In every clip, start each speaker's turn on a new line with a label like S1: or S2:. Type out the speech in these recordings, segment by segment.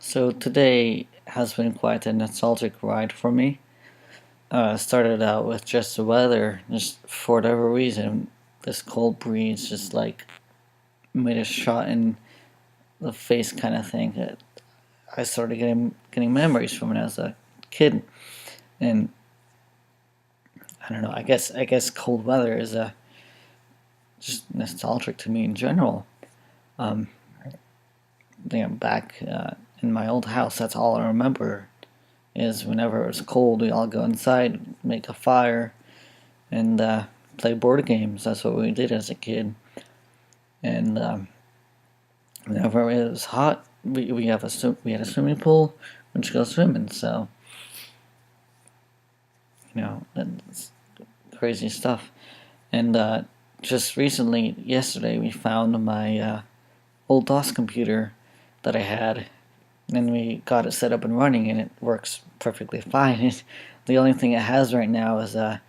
S1: So today has been quite a nostalgic ride for me. Started out with just the weather, just for whatever reason, this cold breeze just like made a shot in the face kind of thing. I started getting memories from when I was a kid, and I don't know. I guess cold weather is just nostalgic to me in general. Um, Back in my old house, that's all I remember is whenever it was cold, we all go inside, make a fire, and play board games. That's what we did as a kid. And whenever it was hot, we had a swimming pool, which go swimming. So that's crazy stuff. And just recently, yesterday, we found my old DOS computer that I had, and we got it set up and running, and it works perfectly fine. The only thing it has right now is a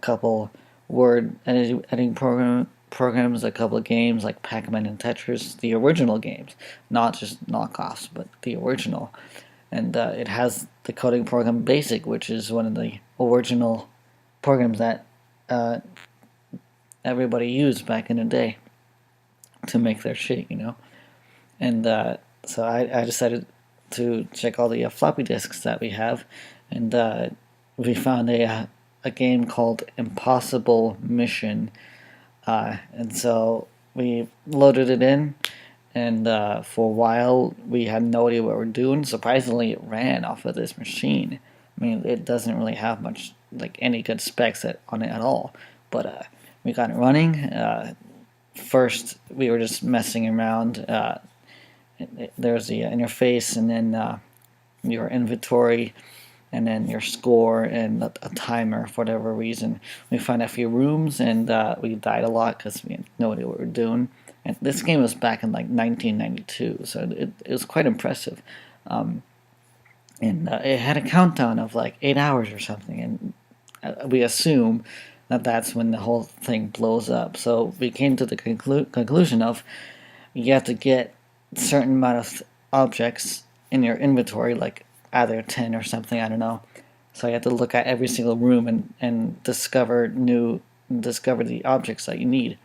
S1: couple word editing programs, a couple of games like Pac-Man and Tetris, the original games, not just knockoffs, but the original. And it has the coding program Basic, which is one of the original programs that uh, everybody used back in the day to make their shit. And so I decided to check all the floppy disks that we have, and we found a game called Impossible Mission, and so we loaded it in, and for a while we had no idea what we were doing. Surprisingly, it ran off of this machine. I mean, it doesn't really have much, like any good specs on it at all, but we got it running. First, we were just messing around. There's the interface, and then your inventory, and then your score, and a timer for whatever reason. We found a few rooms, and we died a lot because we had no idea what we were doing. And this game was back in like 1992, so it was quite impressive. Um, and it had a countdown of like 8 hours or something, and we assume that that's when the whole thing blows up. So we came to the conclusion of you have to get a certain amount of objects in your inventory, like either 10 or something, I don't know. So you have to look at every single room and discover the objects that you need.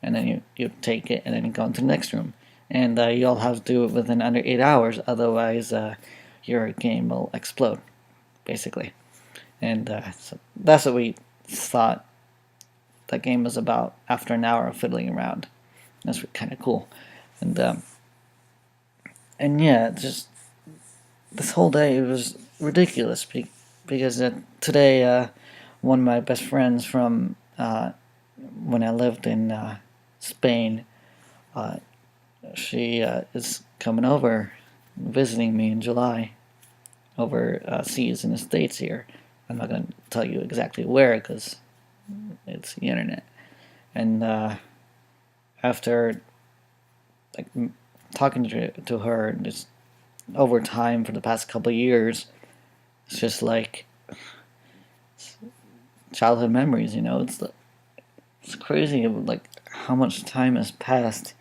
S1: And then you take it and then you go into the next room. And you all have to do it within under 8 hours, otherwise your game will explode, basically. And so that's what we thought that game was about after an hour of fiddling around. That's kind of cool. And yeah, just this whole day it was ridiculous because today one of my best friends from when I lived in Spain, uh, she is coming over, visiting me in July overseas in the States here. I'm not going to tell you exactly where because it's the internet. And after like talking to her just over time for the past couple of years, it's just like childhood memories. It's crazy like how much time has passed,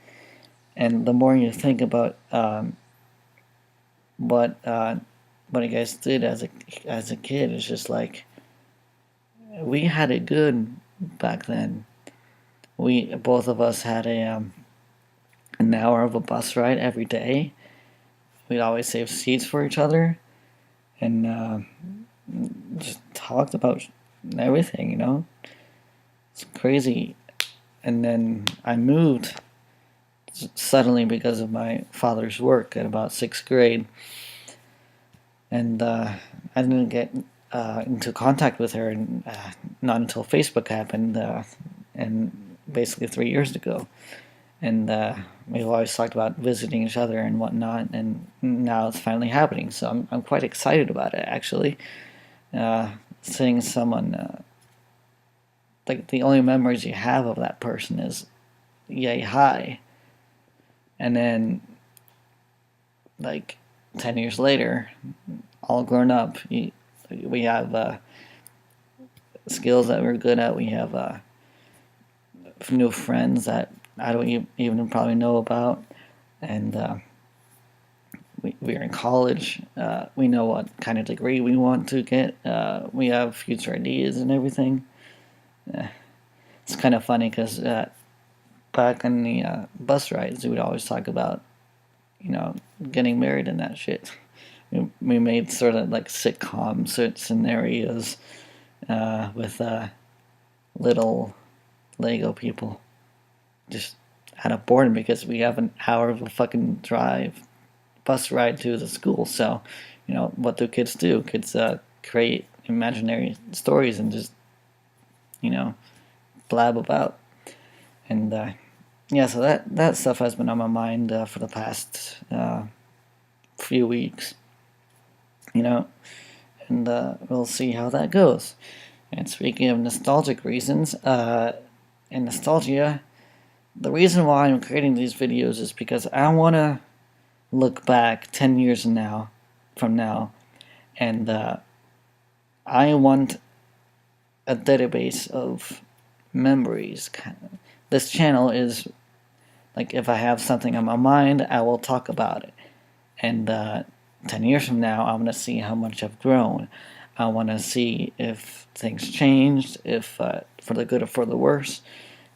S1: and the more you think about what what you guys did as a kid, it's just like we had it good back then. We both of us had an hour of a bus ride every day. We'd always save seats for each other, and just talked about everything. It's crazy. And then I moved suddenly because of my father's work at about sixth grade, and I didn't get into contact with her, not until Facebook happened, and basically 3 years ago. And we've always talked about visiting each other and whatnot, and now it's finally happening. So I'm quite excited about it, actually. Seeing someone, like the only memories you have of that person is yay high, and then like 10 years later, all grown up, we have skills that we're good at. We have new friends that I don't even probably know about, and we're in college. We know what kind of degree we want to get. We have future ideas and everything. It's kind of funny because back in the bus rides, we would always talk about, getting married and that shit. We made sort of like sitcom scenarios with little Lego people just out of boredom because we have an hour of a fucking bus ride to the school. So, what do kids do? Kids create imaginary stories and just, blab about. And yeah, so that stuff has been on my mind for the past few weeks, and we'll see how that goes. And speaking of nostalgic reasons, and nostalgia, the reason why I'm creating these videos is because I want to look back 10 years from now, and I want a database of memories. This channel is like, if I have something on my mind, I will talk about it. And 10 years from now, I want to see how much I've grown. I want to see if things changed, if for the good or for the worse.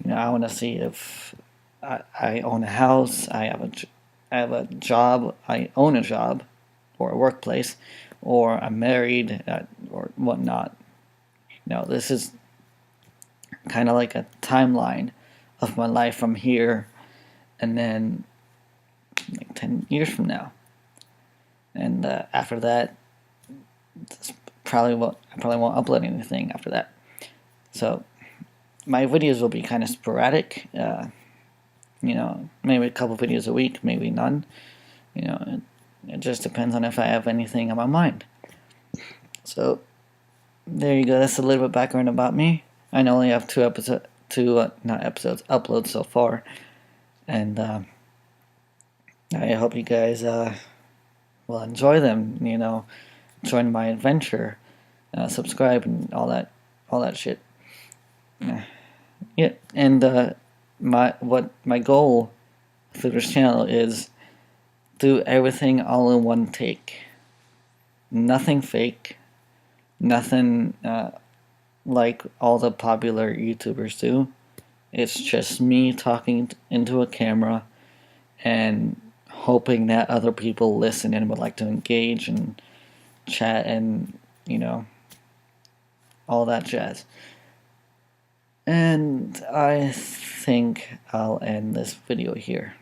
S1: I want to see if I own a house, I have a job, I own a job or a workplace, or I'm married or whatnot. This is kind of like a timeline of my life from here and then like 10 years from now. And after that, I probably won't upload anything after that. So my videos will be kind of sporadic. Maybe a couple videos a week, maybe none. It just depends on if I have anything on my mind. So there you go. That's a little bit uploads about me. I only have uploads so far, and I hope you guys will enjoy them. Join my adventure, subscribe, and all that shit. Yeah, and my goal through this channel is do everything all in one take. Nothing fake. Nothing like all the popular YouTubers do. It's just me talking into a camera and hoping that other people listen and would like to engage and chat and, all that jazz. And I think I'll end this video here.